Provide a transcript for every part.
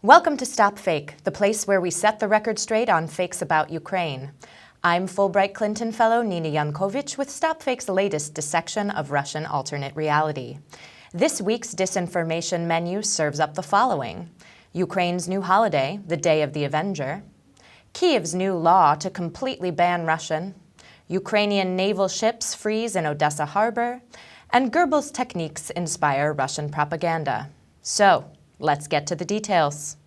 Welcome to StopFake, the place where we set the record straight on fakes about Ukraine. I'm Fulbright Clinton Fellow Nina Jankowicz with StopFake's latest dissection of Russian alternate reality. This week's disinformation menu serves up the following: Ukraine's new holiday, the Day of the Avenger; Kyiv's new law to completely ban Russian; Ukrainian naval ships freeze in Odessa harbor; and Goebbels techniques inspire Russian propaganda. So, let's get to the details.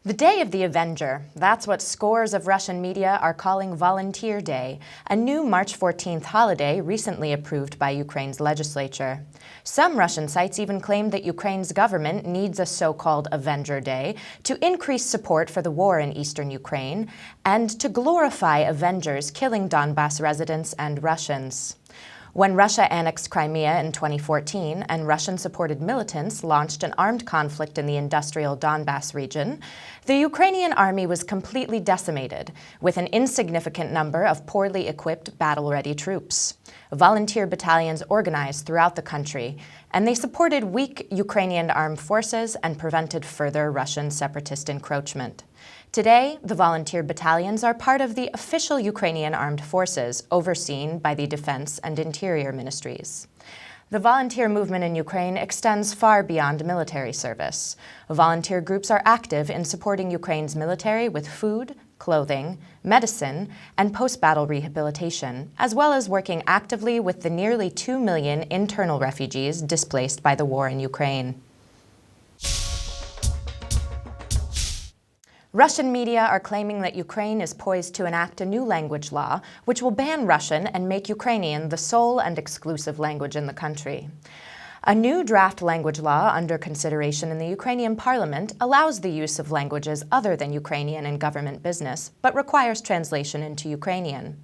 The Day of the Avenger, that's what scores of Russian media are calling Volunteer Day, a new March 14th holiday recently approved by Ukraine's legislature. Some Russian sites even claim that Ukraine's government needs a so-called Avenger Day to increase support for the war in eastern Ukraine and to glorify Avengers killing Donbas residents and Russians. When Russia annexed Crimea in 2014 and Russian-supported militants launched an armed conflict in the industrial Donbas region, the Ukrainian army was completely decimated, with an insignificant number of poorly equipped, battle-ready troops. Volunteer battalions organized throughout the country, and they supported weak Ukrainian armed forces and prevented further Russian separatist encroachment. Today, the volunteer battalions are part of the official Ukrainian armed forces, overseen by the Defense and Interior ministries. The volunteer movement in Ukraine extends far beyond military service. Volunteer groups are active in supporting Ukraine's military with food, clothing, medicine, and post-battle rehabilitation, as well as working actively with the nearly 2 million internal refugees displaced by the war in Ukraine. Russian media are claiming that Ukraine is poised to enact a new language law which will ban Russian and make Ukrainian the sole and exclusive language in the country. A new draft language law under consideration in the Ukrainian parliament allows the use of languages other than Ukrainian in government business, but requires translation into Ukrainian.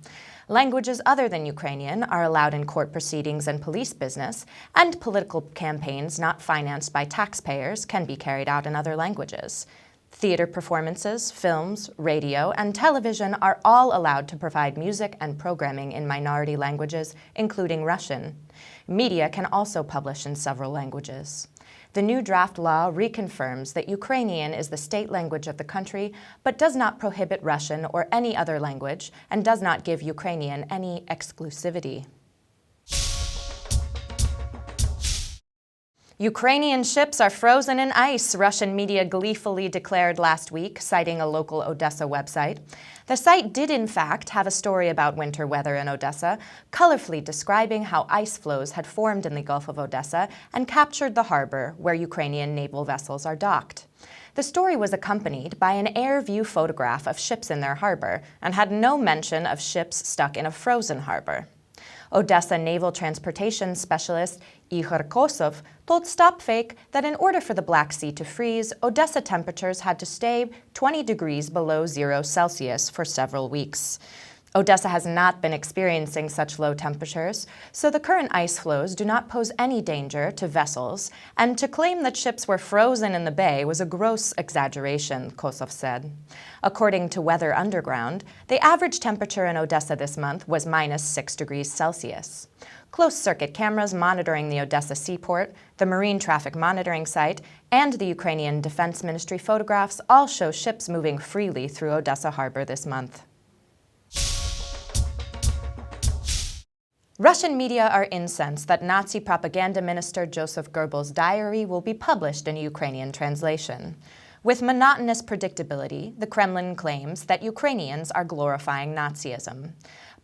Languages other than Ukrainian are allowed in court proceedings and police business, and political campaigns not financed by taxpayers can be carried out in other languages. Theater performances, films, radio, and television are all allowed to provide music and programming in minority languages, including Russian. Media can also publish in several languages. The new draft law reconfirms that Ukrainian is the state language of the country, but does not prohibit Russian or any other language, and does not give Ukrainian any exclusivity. Ukrainian ships are frozen in ice, Russian media gleefully declared last week, citing a local Odessa website. The site did in fact have a story about winter weather in Odessa, colorfully describing how ice floes had formed in the Gulf of Odessa and captured the harbor where Ukrainian naval vessels are docked. The story was accompanied by an air view photograph of ships in their harbor and had no mention of ships stuck in a frozen harbor. Odessa naval transportation specialist Igor Kosov told StopFake that in order for the Black Sea to freeze, Odessa temperatures had to stay 20 degrees below 0 Celsius for several weeks. Odessa has not been experiencing such low temperatures, so the current ice floes do not pose any danger to vessels, and to claim that ships were frozen in the bay was a gross exaggeration, Kosov said. According to Weather Underground, the average temperature in Odessa this month was -6 degrees Celsius. Closed-circuit cameras monitoring the Odessa seaport, the marine traffic monitoring site, and the Ukrainian Defense Ministry photographs all show ships moving freely through Odessa harbor this month. Russian media are incensed that Nazi propaganda minister Joseph Goebbels' diary will be published in a Ukrainian translation. With monotonous predictability, the Kremlin claims that Ukrainians are glorifying Nazism.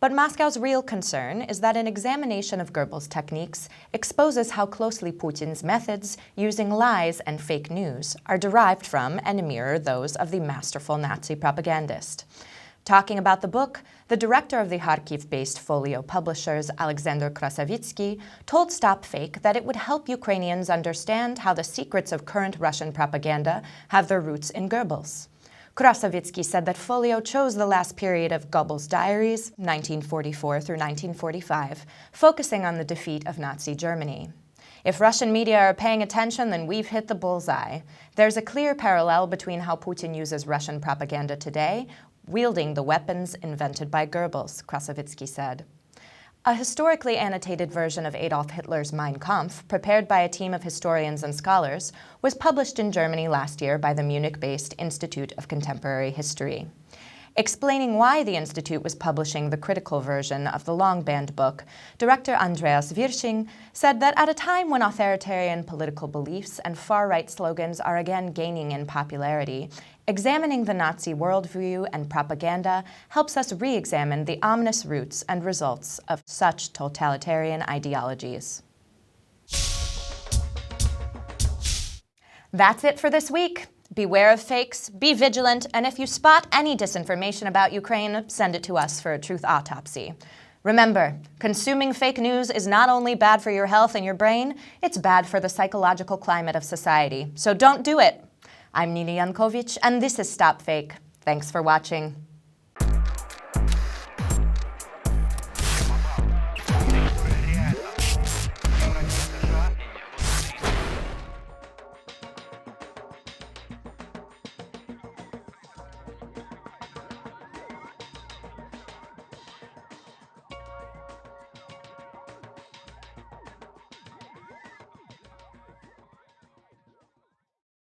But Moscow's real concern is that an examination of Goebbels' techniques exposes how closely Putin's methods, using lies and fake news, are derived from and mirror those of the masterful Nazi propagandist. Talking about the book, the director of the Kharkiv-based folio publishers, Alexander Krasavitsky, told StopFake that it would help Ukrainians understand how the secrets of current Russian propaganda have their roots in Goebbels. Krasavitsky said that folio chose the last period of Goebbels Diaries, 1944 through 1945, focusing on the defeat of Nazi Germany. If Russian media are paying attention, then we've hit the bullseye. There's a clear parallel between how Putin uses Russian propaganda today, wielding the weapons invented by Goebbels, Krasavitsky said. A historically annotated version of Adolf Hitler's Mein Kampf, prepared by a team of historians and scholars, was published in Germany last year by the Munich-based Institute of Contemporary History. Explaining why the Institute was publishing the critical version of the long-banned book, director Andreas Wirsching said that at a time when authoritarian political beliefs and far-right slogans are again gaining in popularity, examining the Nazi worldview and propaganda helps us re-examine the ominous roots and results of such totalitarian ideologies. That's it for this week. Beware of fakes, be vigilant, and if you spot any disinformation about Ukraine, send it to us for a truth autopsy. Remember, consuming fake news is not only bad for your health and your brain, it's bad for the psychological climate of society. So don't do it. I'm Nina Jankowicz, and this is StopFake. Thanks for watching.